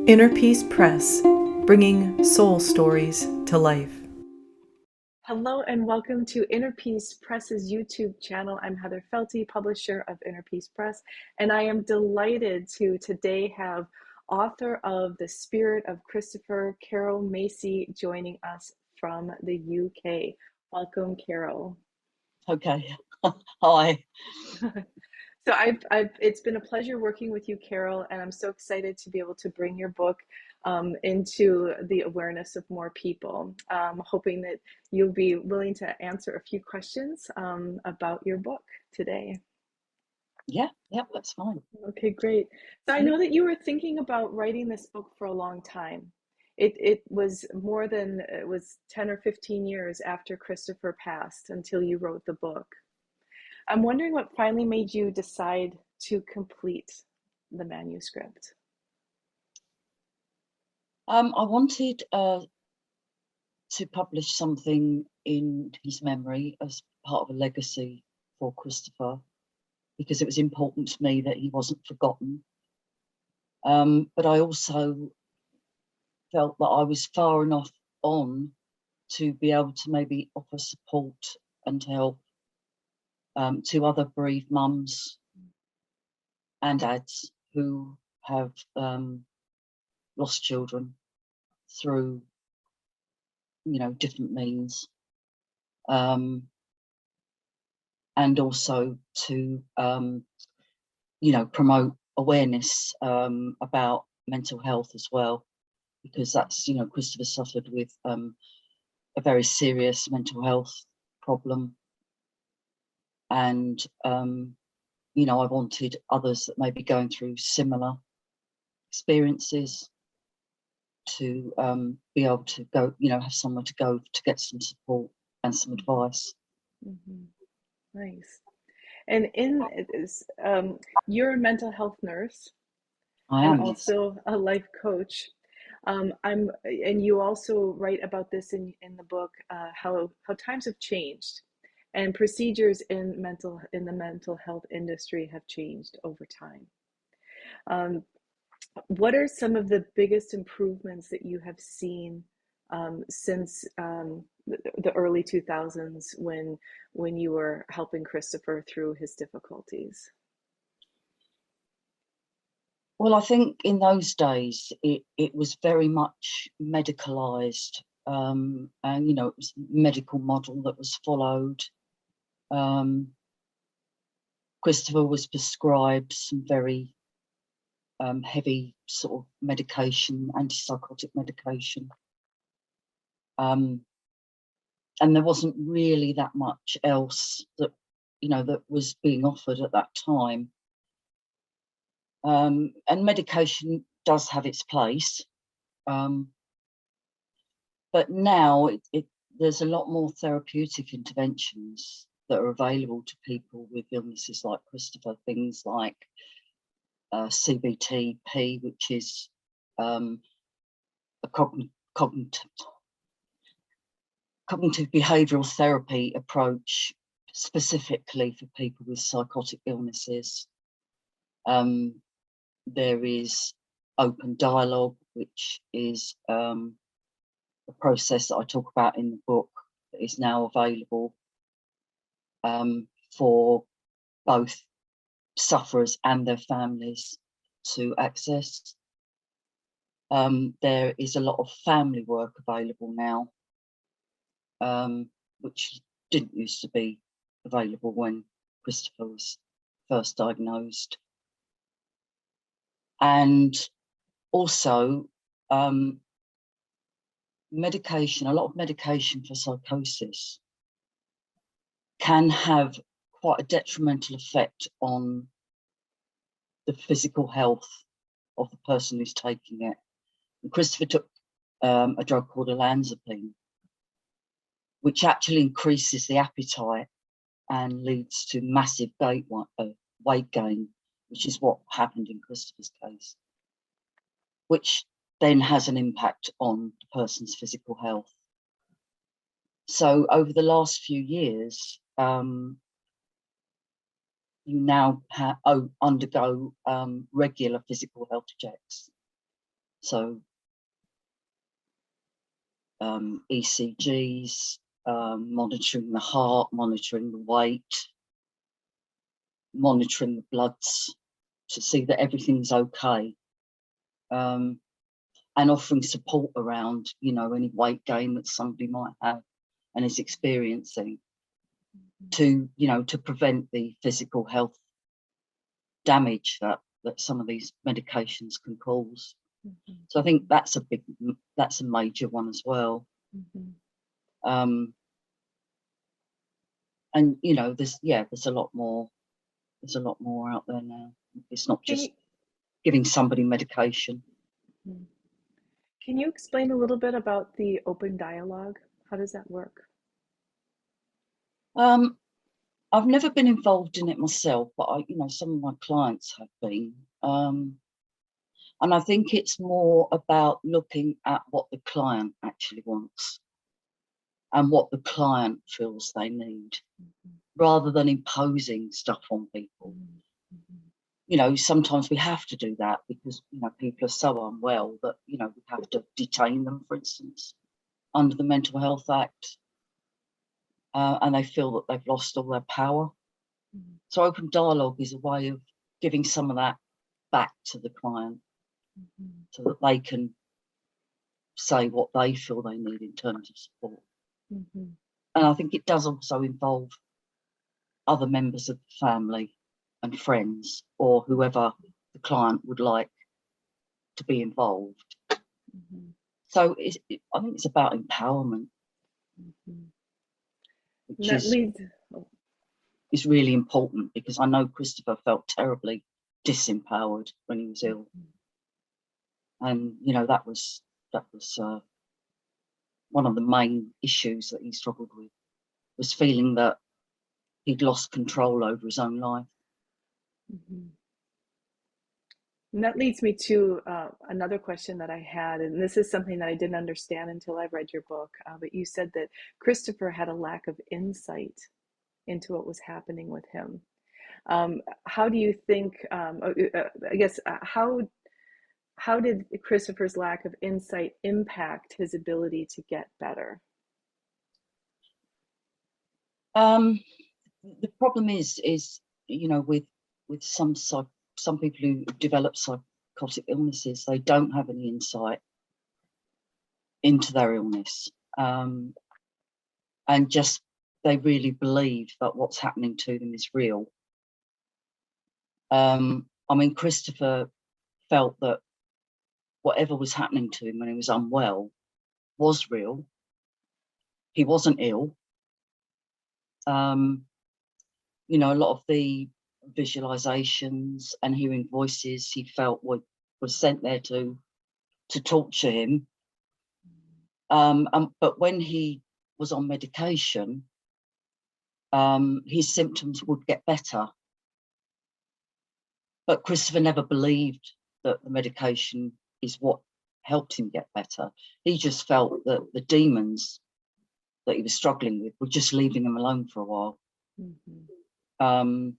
Inner Peace Press, bringing soul stories to life. Hello and welcome to Inner Peace Press's YouTube channel. I'm Heather Felty, publisher of Inner Peace Press, and I am delighted to today have author of The Spirit of Christopher, Carol Macey, joining us from the UK. Welcome, Carol. Okay. Hi. So it's been a pleasure working with you, Carol, and I'm so excited to be able to bring your book into the awareness of more people. Hoping that you'll be willing to answer a few questions about your book today. Yeah, that's fine. Okay, great. So I know that you were thinking about writing this book for a long time. It was more than, it was 10 or 15 years after Christopher passed until you wrote the book. I'm wondering what finally made you decide to complete the manuscript. I wanted to publish something in his memory as part of a legacy for Christopher, because it was important to me that he wasn't forgotten. But I also felt that I was far enough on to be able to maybe offer support and help to other bereaved mums and dads who have lost children through, different means, and also to, promote awareness about mental health as well, because that's, Christopher suffered with a very serious mental health problem, and I wanted others that may be going through similar experiences to be able to go, have somewhere to go to get some support and some advice. Mm-hmm. Nice. And you're a mental health nurse. I And am, yes. also a life coach. And you also write about this in the book, how times have changed, and procedures in the mental health industry have changed over time. What are some of the biggest improvements that you have seen since the early 2000s when you were helping Christopher through his difficulties? Well, I think in those days it was very much medicalised, and it was a medical model that was followed. Christopher was prescribed some very heavy sort of medication, antipsychotic medication, and there wasn't really that much else that that was being offered at that time. And medication does have its place, but now there's a lot more therapeutic interventions that are available to people with illnesses like Christopher, things like CBT, which is a cognitive behavioural therapy approach specifically for people with psychotic illnesses. There is open dialogue, which is a process that I talk about in the book that is now available for both sufferers and their families to access. There is a lot of family work available now, which didn't used to be available when Christopher was first diagnosed. And also medication, a lot of medication for psychosis can have quite a detrimental effect on the physical health of the person who's taking it. And Christopher took a drug called olanzapine, which actually increases the appetite and leads to massive weight gain, which is what happened in Christopher's case, which then has an impact on the person's physical health. So over the last few years, you now undergo regular physical health checks. So ECGs, monitoring the heart, monitoring the weight, monitoring the bloods to see that everything's okay, and offering support around, any weight gain that somebody might have and is experiencing, to prevent the physical health damage that some of these medications can cause. So I think that's a major one as well. And there's a lot more out there now. It's not just giving somebody medication. Can you explain a little bit about the open dialogue? How does that work? I've never been involved in it myself, but some of my clients have been. And I think it's more about looking at what the client actually wants and what the client feels they need, rather than imposing stuff on people. Sometimes we have to do that because, people are so unwell that, we have to detain them, for instance, under the Mental Health Act. And they feel that they've lost all their power. So open dialogue is a way of giving some of that back to the client, so that they can say what they feel they need in terms of support. And I think it does also involve other members of the family and friends, or whoever the client would like to be involved. So I think it's about empowerment, which is really important, because I know Christopher felt terribly disempowered when he was ill. And, that was one of the main issues that he struggled with, was feeling that he'd lost control over his own life. And that leads me to another question that I had, and this is something that I didn't understand until I read your book, but you said that Christopher had a lack of insight into what was happening with him. How do you think, how did Christopher's lack of insight impact his ability to get better? The problem is with some people who develop psychotic illnesses, they don't have any insight into their illness, and just they really believe that what's happening to them is real. Christopher felt that whatever was happening to him when he was unwell was real. He wasn't ill. A lot of the visualizations and hearing voices he felt were sent there to torture him. But when he was on medication, his symptoms would get better. But Christopher never believed that the medication is what helped him get better. He just felt that the demons that he was struggling with were just leaving him alone for a while. And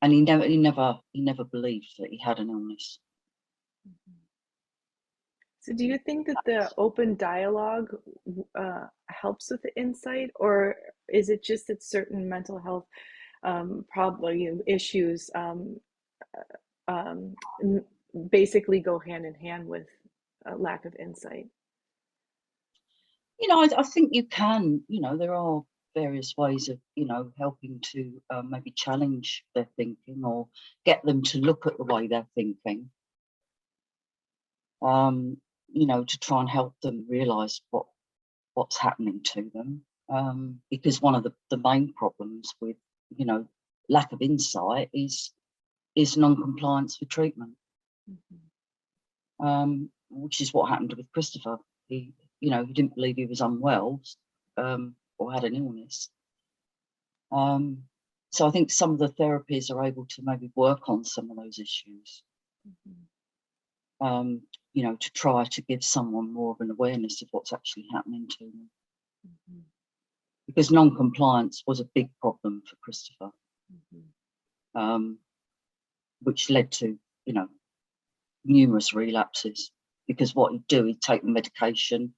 he never believed that he had an illness. So do you think that the open dialogue helps with the insight, or is it just that certain mental health issues basically go hand in hand with a lack of insight? I think you can, there are various ways of, helping to maybe challenge their thinking, or get them to look at the way they're thinking, to try and help them realise what's happening to them. Because one of the main problems with, lack of insight is non-compliance for treatment, which is what happened with Christopher. He didn't believe he was unwell, or had an illness. So I think some of the therapies are able to maybe work on some of those issues, to try to give someone more of an awareness of what's actually happening to them. Because non-compliance was a big problem for Christopher, which led to, numerous relapses, because what he'd do, he'd take the medication,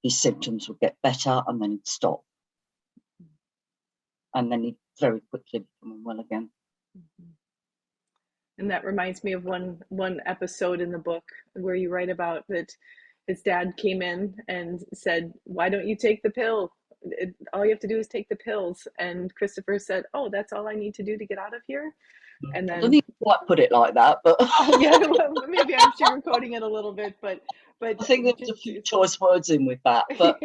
his symptoms would get better, and then he'd stop. And then he'd very quickly become well again. And that reminds me of one episode in the book where you write about that his dad came in and said, "Why don't you take the pill? All you have to do is take the pills." And Christopher said, "Oh, that's all I need to do to get out of here?" And I then, don't think you quite put it like that, but oh yeah, well, maybe I'm sugarcoating it a little bit, but I think there's a few choice words in with that. But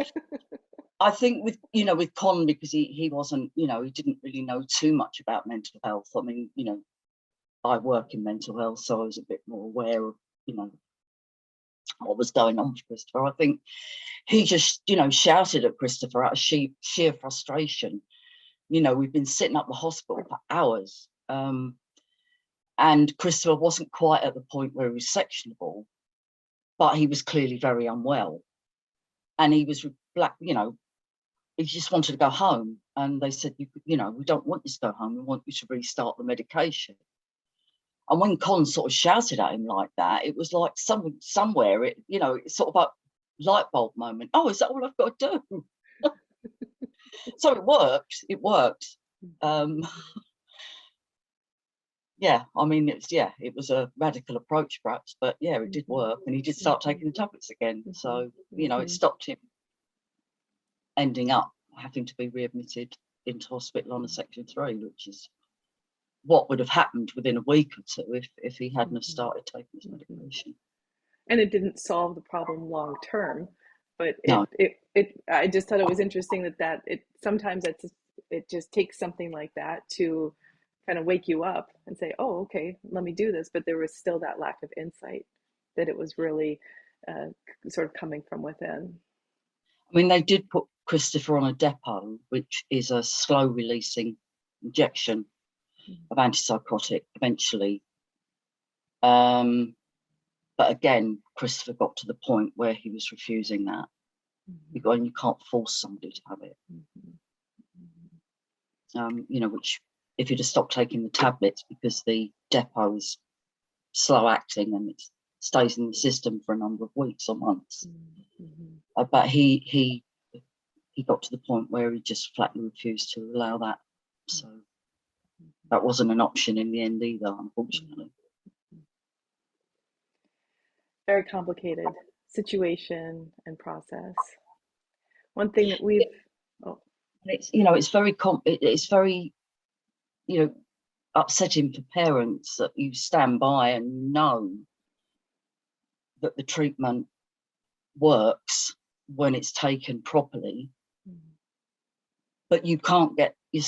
I think with Con, because he wasn't, he didn't really know too much about mental health. I mean, I work in mental health, so I was a bit more aware of, what was going on with Christopher. I think he just, shouted at Christopher out of sheer frustration. We've been sitting up the hospital for hours. And Christopher wasn't quite at the point where he was sectionable, but he was clearly very unwell. And he was he just wanted to go home. And they said, we don't want you to go home. We want you to restart the medication. And when Con sort of shouted at him like that, it was like somewhere, it's sort of a light bulb moment. Oh, is that all I've got to do? So it worked. Yeah, I mean, it was a radical approach perhaps, but yeah, it did work. And he did start taking the tablets again. So, it stopped him ending up having to be readmitted into hospital on a section 3, which is what would have happened within a week or two if he hadn't have started taking his medication. And it didn't solve the problem long term, but No. I just thought it was interesting that it sometimes it just takes something like that to kind of wake you up and say, oh, okay, let me do this. But there was still that lack of insight that it was really sort of coming from within. I mean, they did put Christopher on a depot, which is a slow releasing injection of antipsychotic eventually. But again, Christopher got to the point where he was refusing that. And you can't force somebody to have it. Which if you'd have stopped taking the tablets because the depot is slow acting and it stays in the system for a number of weeks or months. But he got to the point where he just flatly refused to allow that. So that wasn't an option in the end either, unfortunately. Very complicated situation and process. One thing that we've it's very upsetting for parents that you stand by and know that the treatment works when it's taken properly, but you can't get you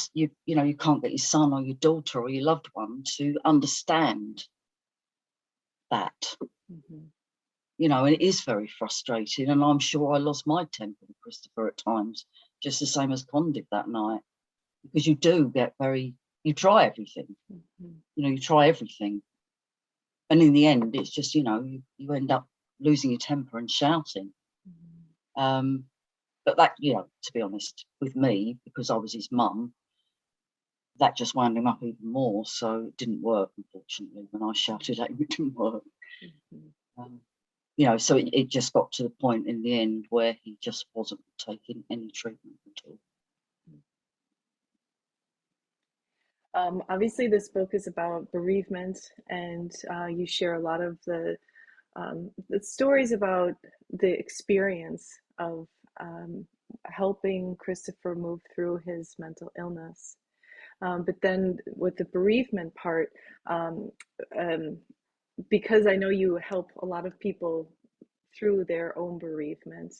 can't get your son or your daughter or your loved one to understand that. And it is very frustrating, and I'm sure I lost my temper with Christopher at times, just the same as Con did that night, because you do get you try everything. You try everything, and in the end it's just you end up losing your temper and shouting. But that, to be honest with me, because I was his mum, that just wound him up even more. So it didn't work, unfortunately. When I shouted at him, it didn't work. So it just got to the point in the end where he just wasn't taking any treatment at all. Obviously, this book is about bereavement, and you share a lot of the stories about the experience of helping Christopher move through his mental illness. But then with the bereavement part, because I know you help a lot of people through their own bereavement,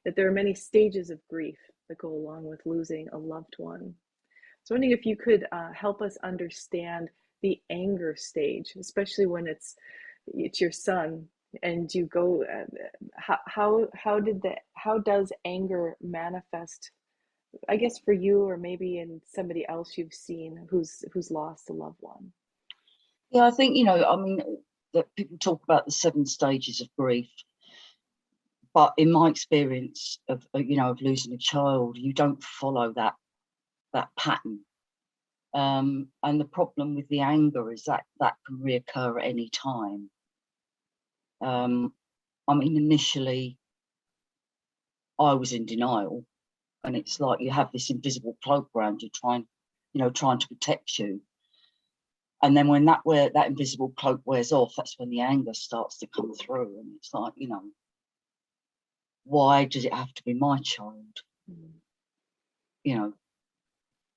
that there are many stages of grief that go along with losing a loved one. So I'm wondering if you could help us understand the anger stage, especially when it's your son and you go, how does anger manifest, I guess, for you, or maybe in somebody else you've seen who's lost a loved one? Yeah, I think, that people talk about the 7 stages of grief, but in my experience of losing a child, you don't follow that pattern. And the problem with the anger is that can reoccur at any time. I mean, initially I was in denial, and it's like you have this invisible cloak around you trying to protect you. And then when that invisible cloak wears off, that's when the anger starts to come through. And it's like, why does it have to be my child?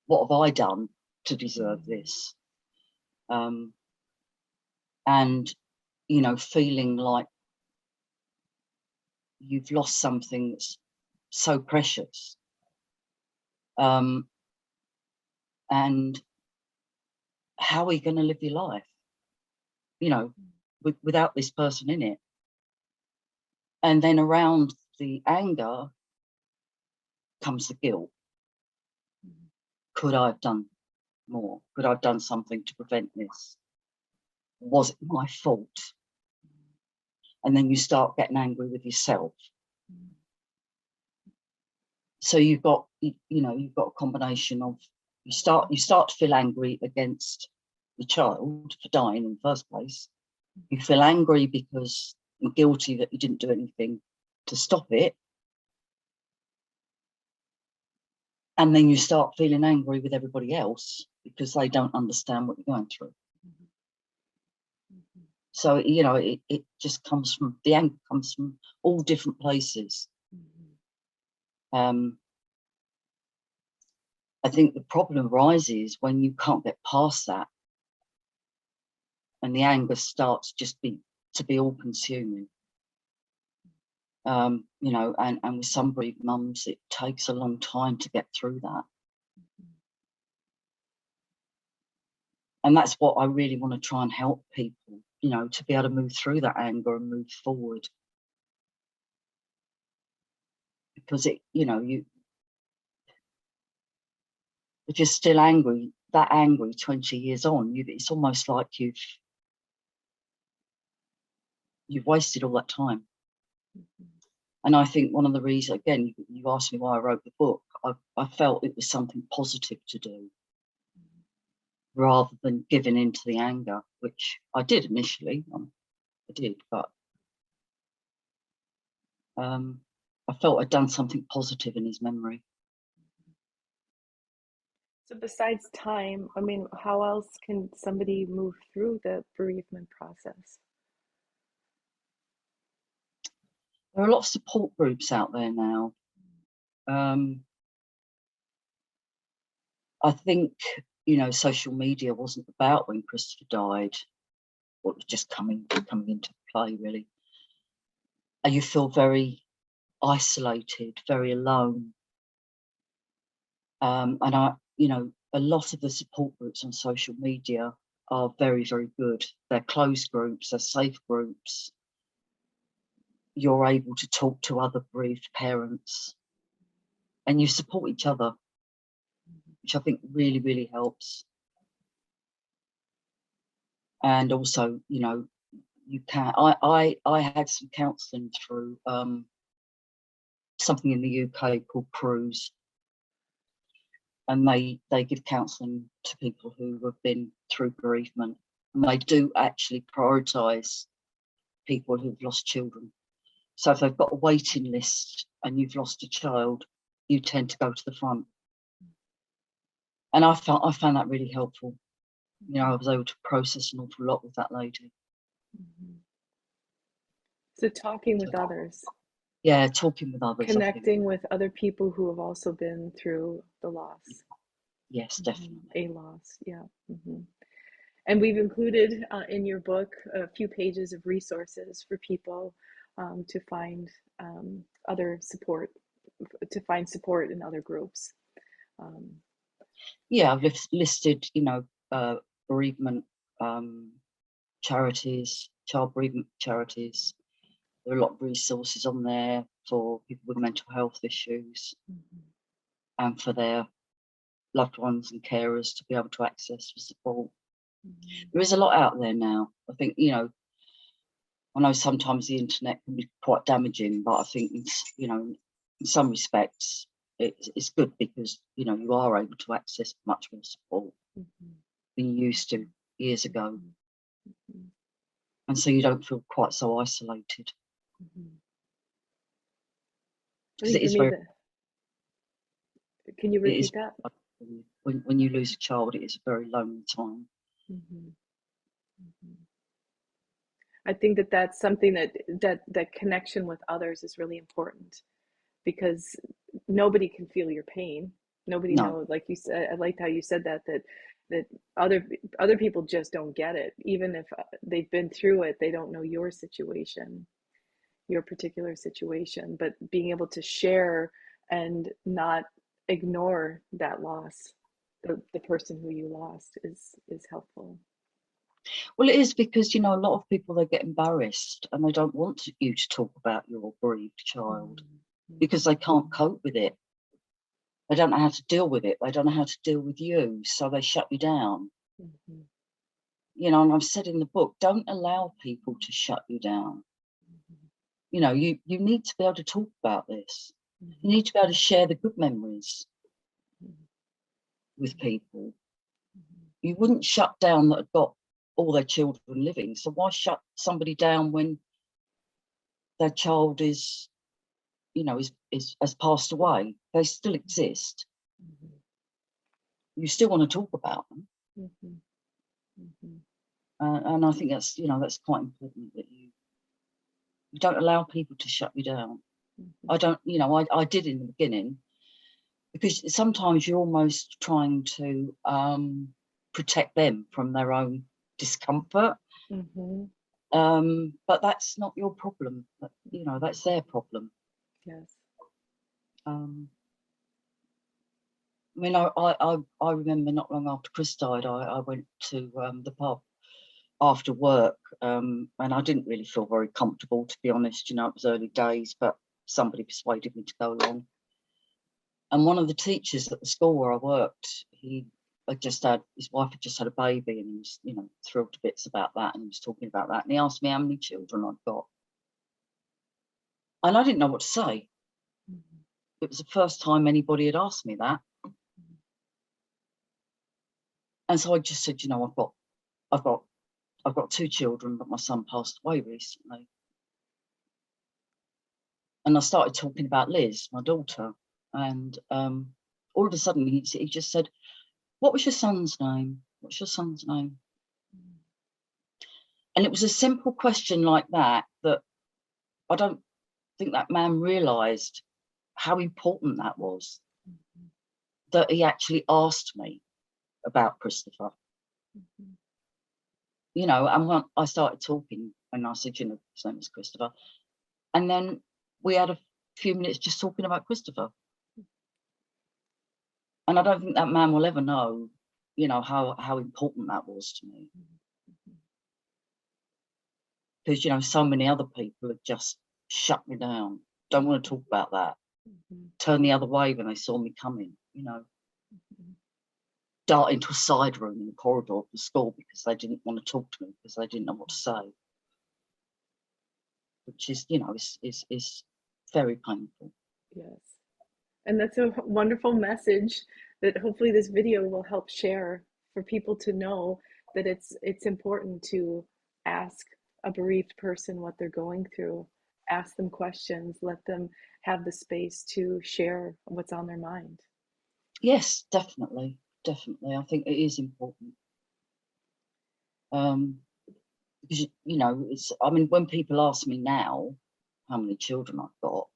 What have I done to deserve this? And, feeling like you've lost something that's so precious. And how are you going to live your life, without this person in it? And then around the anger comes the guilt. Could I have done more? Could I have done something to prevent this? Was it my fault? And then you start getting angry with yourself. So you've got a combination of, you start to feel angry against the child for dying in the first place. You feel angry because you're guilty that you didn't do anything to stop it. And then you start feeling angry with everybody else because they don't understand what you're going through. So, it just comes from, the anger comes from all different places. I think the problem arises when you can't get past that, and the anger starts to be all consuming. And with some bereaved mums, it takes a long time to get through that. And that's what I really want to try and help people, to be able to move through that anger and move forward. Because if you're still angry, 20 years on, it's almost like you've wasted all that time. And I think one of the reasons, again, you asked me why I wrote the book, I felt it was something positive to do, rather than giving in to the anger, which I did initially. I did, but I felt I'd done something positive in his memory. So besides time, I mean, how else can somebody move through the bereavement process? There are a lot of support groups out there now. I think, social media wasn't about when Christopher died, or it was just coming into play, really. And you feel very isolated, very alone. And a lot of the support groups on social media are very, very good. They're closed groups, they're safe groups. You're able to talk to other bereaved parents, and you support each other, which I think really, really helps. And also, you can. I had some counselling through something in the UK called Cruise, and they give counselling to people who have been through bereavement, and they do actually prioritise people who've lost children. So if they've got a waiting list and you've lost a child, you tend to go to the front. And I found that really helpful. I was able to process an awful lot with that lady. So talking with others. Yeah, talking with others. Connecting with other people who have also been through the loss. Yes, definitely. A loss, yeah. And we've included in your book a few pages of resources for people to find other support, in other groups. Yeah, I've listed, bereavement charities, child bereavement charities. There are a lot of resources on there for people with mental health issues and for their loved ones and carers to be able to access for support. There is a lot out there now. I think, I know sometimes the internet can be quite damaging, but I think, in some respects, it's good because, you are able to access much more support than you used to years ago. And so you don't feel quite so isolated. Mm-hmm. I Because think it for is me very, that, can you it is, repeat that? when you lose a child, it is a very lonely time. Mm-hmm. Mm-hmm. I think that that's something that connection with others is really important, because nobody can feel your pain. Nobody No, knows, like you said, I liked how you said that other other people just don't get it. Even if they've been through it, they don't know your situation, your particular situation. But being able to share and not ignore that loss, the person who you lost, is helpful. well, it is because, you know, a lot of people, they get embarrassed and they don't want you to talk about your bereaved child because they Mm-hmm. can't cope with it. They don't know how to deal with it. They don't know how to deal with you. So they shut you down. Mm-hmm. You know, and I've said in the book, don't allow people to shut you down. You know, you need to be able to talk about this. You Mm-hmm. need to be able to share the good memories Mm-hmm. with people. Mm-hmm. You wouldn't shut down that have got all their children living. So why shut somebody down when their child is, you know, is has passed away? They still exist. Mm-hmm. You still want to talk about them. Mm-hmm. Mm-hmm. And I think that's, you know, that's quite important, that you don't allow people to shut you down. Mm-hmm. I don't, you know, I did in the beginning, because sometimes you're almost trying to protect them from their own discomfort. Mm-hmm. But that's not your problem. You know, that's their problem. Yes. Um, I mean, I remember not long after Chris died, I went to the pub after work, and I didn't really feel very comfortable, to be honest. You know, it was early days, but somebody persuaded me to go along. And one of the teachers at the school where I worked, he had just had, his wife had just had a baby, and he was, you know, thrilled to bits about that, and he was talking about that, and he asked me how many children I'd got, and I didn't know what to say. Mm-hmm. It was the first time anybody had asked me that, and so I just said, you know, I've got I've got two children, but my son passed away recently. And I started talking about Liz, my daughter, and all of a sudden he just said, "What was your son's name? What's your son's name?" And it was a simple question like that, that I don't think that man realised how important that was, Mm-hmm. that he actually asked me about Christopher. Mm-hmm. You know, and when I started talking, and I said, you know, his name is Christopher, and then we had a few minutes just talking about Christopher. And I don't think that man will ever know, you know, how important that was to me. Because, you know, so many other people have just shut me down, don't want to talk about that, Mm-hmm. turn the other way when they saw me coming, you know, Mm-hmm. dart into a side room in the corridor of the school because they didn't want to talk to me, because they didn't know what to say, which is, you know, is very painful. Yes. And that's a wonderful message that hopefully this video will help share, for people to know that it's important to ask a bereaved person what they're going through, ask them questions, let them have the space to share what's on their mind. Yes, definitely, definitely. I think it is important. Um, because, you know, it's, I mean, when people ask me now how many children I've got,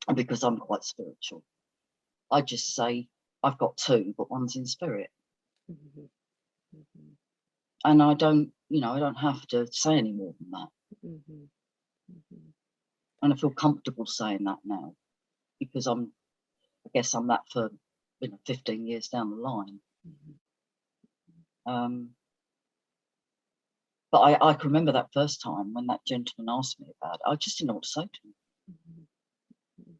and because I'm quite spiritual, I just say I've got two, but one's in spirit. Mm-hmm. Mm-hmm. And I don't, you know, I don't have to say any more than that. Mm-hmm. Mm-hmm. And I feel comfortable saying that now, because I guess I'm that for, you know, 15 years down the line. Mm-hmm. Um, but I can remember that first time when that gentleman asked me about it. I just didn't know what to say to him. Mm-hmm.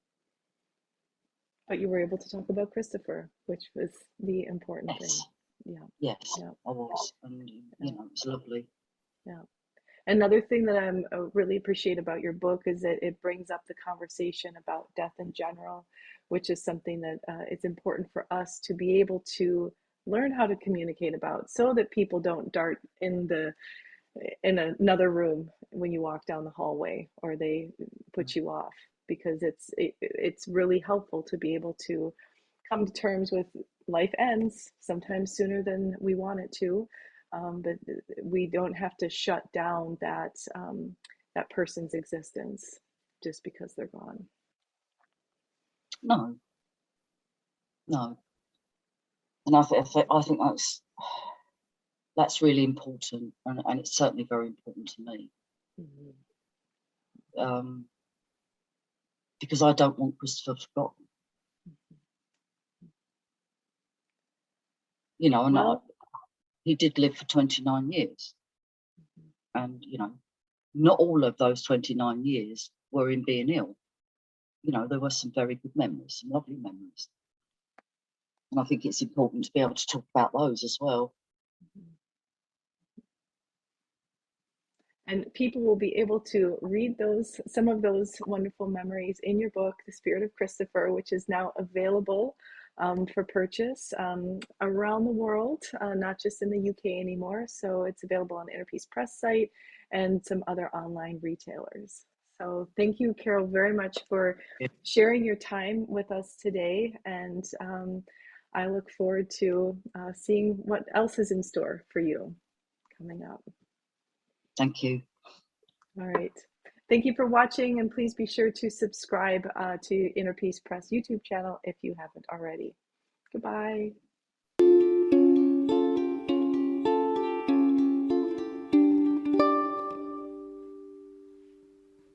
But you were able to talk about Christopher, which was the important thing. Yes, Yeah, yes, yeah, I was. And, you yeah, know, it was lovely. yeah. Another thing that I'm really appreciate about your book is that it brings up the conversation about death in general, which is something that it's important for us to be able to learn how to communicate about, so that people don't dart in in another room when you walk down the hallway, or they put you off, because it's really helpful to be able to come to terms with life ends sometimes sooner than we want it to, but we don't have to shut down that person's existence just because they're gone. No, no. And I think that's really important, and it's certainly very important to me. Mm-hmm. Because I don't want Christopher forgotten. You know, and well, he did live for 29 years. And, you know, not all of those 29 years were in being ill. You know, there were some very good memories, some lovely memories. And I think it's important to be able to talk about those as well. And people will be able to read some of those wonderful memories in your book, The Spirit of Christopher, which is now available for purchase around the world, not just in the UK anymore. So it's available on the Inner Peace Press site and some other online retailers. So thank you, Carol, very much for sharing your time with us today. And I look forward to seeing what else is in store for you coming up. Thank you. All right. Thank you for watching, and please be sure to subscribe to Inner Peace Press YouTube channel if you haven't already. Goodbye.